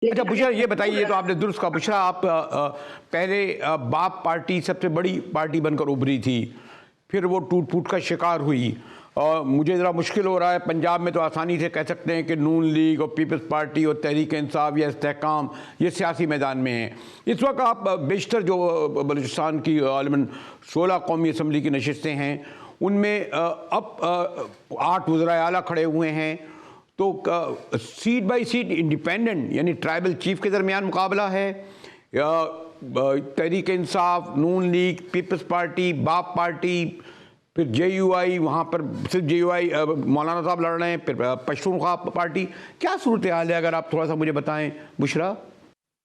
अच्छा लेकिन बुशरा, ये अगर बताइए, तो आपने दुरुस्त कहा बुशरा, आप पहले बाप पार्टी सबसे बड़ी पार्टी बनकर उभरी थी, फिर वो टूट फूट का शिकार हुई। और मुझे ज़रा मुश्किल हो रहा है, पंजाब में तो आसानी से कह सकते हैं कि नून लीग और पीपल्स पार्टी और तहरीक इंसाफ या इस्तेहकाम ये सियासी मैदान में हैं। इस वक्त आप बेशतर जो बलूचिस्तान की गालिबन 16 कौमी असम्बली की नशिस्तें हैं, उनमें अब 8 वज़राए आला खड़े हुए हैं। तो सीट बाई सीट इंडिपेंडेंट यानी ट्राइबल चीफ के दरमियान मुकाबला है, या तहरीक इंसाफ, नून लीग, पीपल्स पार्टी, बाप पार्टी, फिर JUI, वहाँ पर सिर्फ JUI मौलाना साहब लड़ रहे हैं, फिर पश्तूनख्वा पार्टी। क्या सूरत हाल है, अगर आप थोड़ा सा मुझे बताएं बुशरा।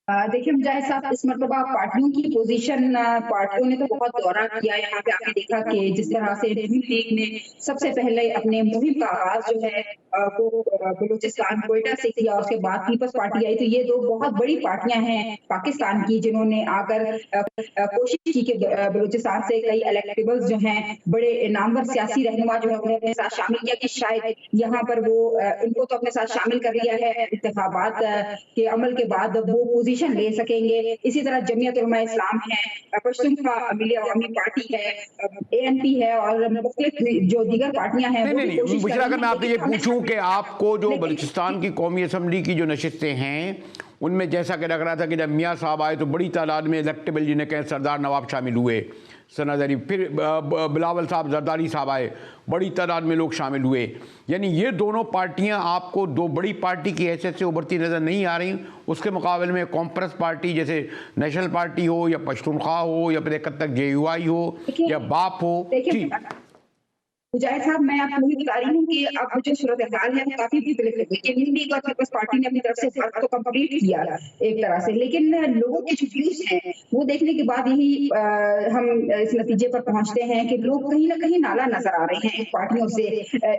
देखिए मुजाहिद साहब, इस मरतबा पार्टियों की पोजीशन, पार्टियों ने तो बहुत दौरा किया। यहाँ पे आपने देखा कि जिस तरह से नून लीग ने सबसे पहले अपने मुहिम का आगाज जो है वो बलूचिस्तान क्वेटा से किया, उसके बाद पीपल्स पार्टी आई। तो ये दो बहुत बड़ी पार्टियां हैं पाकिस्तान की, जिन्होंने आकर कोशिश की कि बलूचिस्तान से कई इलेक्टेबल्स जो हैं, बड़े नामवर सियासी रहनुमा जो है उन्हें अपने साथ शामिल किया कि शायद यहाँ पर वो उनको तो अपने साथ शामिल कर लिया है, इंतखाबात के अमल के बाद वो पोजीशन ले सकेंगे। इसी तरह जमीयत उलमा इस्लाम है, पश्तूनख्वा मिली अवामी पार्टी है, ANP है और मुख्तलिफ जो दीगर पार्टियां हैं नहीं वो नहीं भी नहीं कोशिश कर बुशरा, रही अगर हैं। मैं आपसे ये लेकिन पूछूं कि आपको जो लेकिन बलूचिस्तान की कौमी असम्बली की जो नशिस्तें हैं, उनमें जैसा कि लग रहा था कि जब मियाँ साहब आए तो बड़ी तादाद में इलेक्टेबल, जिन्हें कहें सरदार नवाब, शामिल हुए, सनादरी, फिर बिलावल साहब, जरदारी साहब आए, बड़ी तादाद में लोग शामिल हुए। यानी ये दोनों पार्टियां आपको दो बड़ी पार्टी की हैसियत से उभरती नज़र नहीं आ रही। उसके मुकाबले में कॉन्फ्रेंस पार्टी जैसे नेशनल पार्टी हो, या पश्तूनख्वा हो, या फिर एक हद तक JUI हो, या बाप हो। जी मुजाहिद साहब, मैं आपको वही बता रही हूँ कि अब जो सूरत हाल है वो काफी विपरीत है कि नून लीग और पीपल्स पार्टी ने अपनी तरफ से वर्क तो कंप्लीट किया एक तरह से, लेकिन लोगों के जो व्यूज हैं वो देखने के बाद यही हम इस नतीजे पर पहुंचते हैं कि लोग कहीं ना कहीं नाला नजर आ रहे हैं इन पार्टियों से,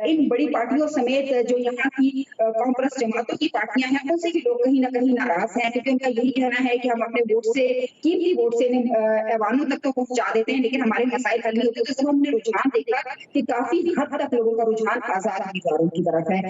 इन बड़ी पार्टियों समेत जो यहाँ की कांग्रेस जमातों की पार्टियां हैं उनसे भी लोग कहीं ना कहीं नाराज हैं, क्योंकि उनका यही कहना है कि हम अपने वोट से, कीमती वोट से ऐवानों तक तो पहुंचा देते हैं, लेकिन हमारे मसाइल हल नहीं होते। तो जब हमने रुझान देखा कि काफी हद तक लोगों का रुझान आजाद उम्मीदवारों की तरफ है।